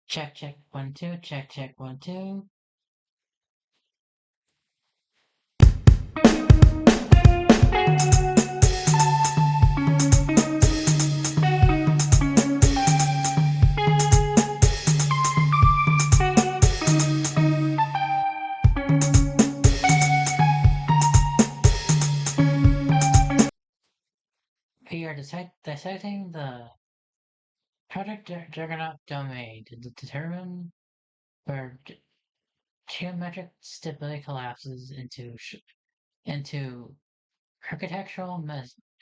Check, check, 1, 2, check, check, 1, 2. We are dissecting the Project Juggernaut domain to determine where geometric stability collapses into architectural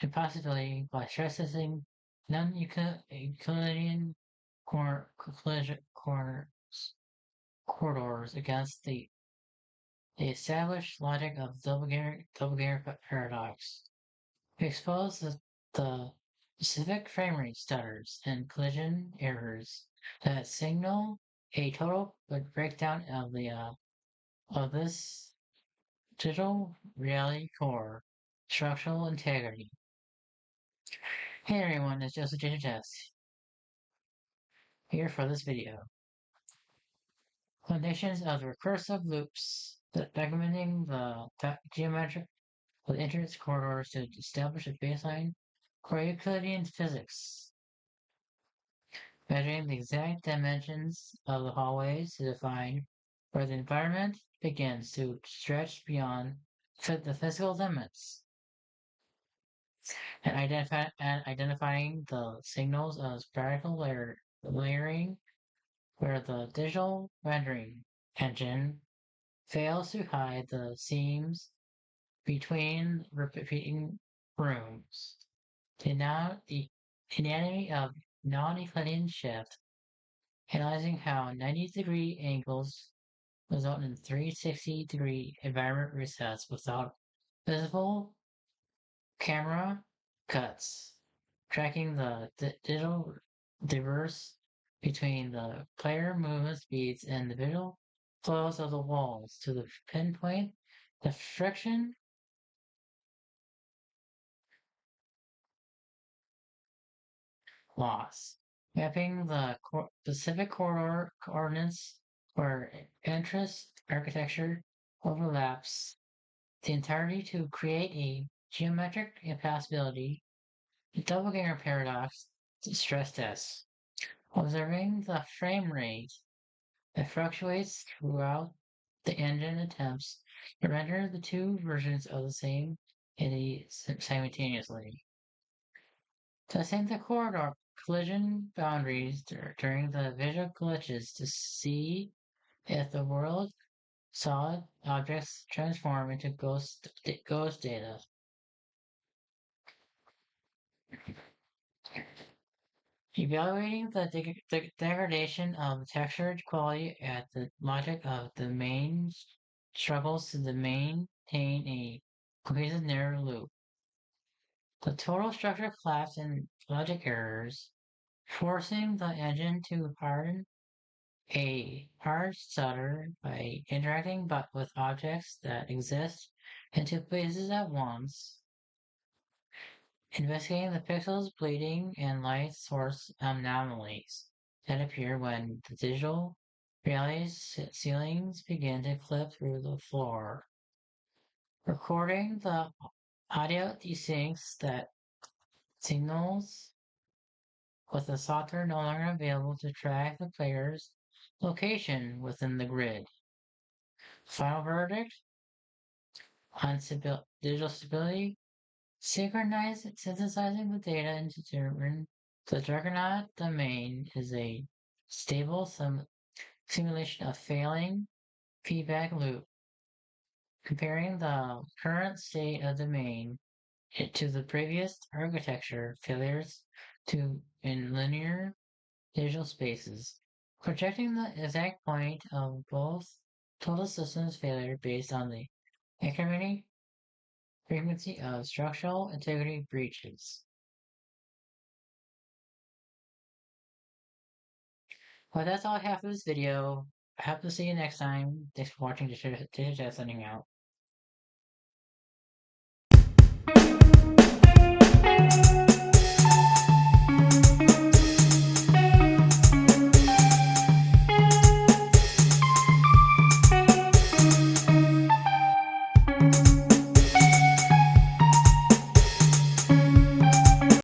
impossibility by stress testing non-Euclidean corridors against the established logic of double-ganger paradox. We expose the specific frame rate stutters and collision errors that signal a total breakdown of this digital reality core structural integrity. Hey everyone, it's Joseph Jay Sirtest here for this video. Foundations of the recursive loops documenting the geometric with entrance corridors to establish a baseline for Euclidean physics. Measuring the exact dimensions of the hallways to define where the environment begins to stretch beyond the physical limits. And identifying the signals of spatial layering where the digital rendering engine fails to hide the seams between repeating rooms. The anatomy of non-Euclidean shift, analyzing how 90-degree angles result in 360-degree environment resets without visible camera cuts, tracking the digital diverse between the player movement speeds and the visual flows of the walls to pinpoint the friction loss, mapping the specific corridor coordinates where interest architecture overlaps the entirety to create a geometric impassibility, double-ganger paradox stress test, observing the frame rate that fluctuates throughout the engine attempts to render the two versions of the same entity simultaneously. Testing the corridor collision boundaries during the visual glitches to see if the world solid objects transform into ghost data. Evaluating the degradation of texture quality at the logic of the main struggles to maintain a cohesive narrow loop. The total structure collapse and logic errors, forcing the engine to harden a hard stutter by interacting with objects that exist in two places at once. Investigating the pixels bleeding and light source anomalies that appear when the digital reality's ceilings begin to clip through the floor. Recording the audio desyncs that signals with the software no longer available to track the player's location within the grid. Final verdict on digital stability. Synthesizing the data and determine the Juggernaut domain is a stable simulation of failing feedback loop, comparing the current state of the domain to the previous architecture failures in linear digital spaces, projecting the exact point of both total systems failure based on the incrementing frequency of structural integrity breaches. Well, that's all I have for this video. I hope to see you next time. Thanks for watching. Just signing out.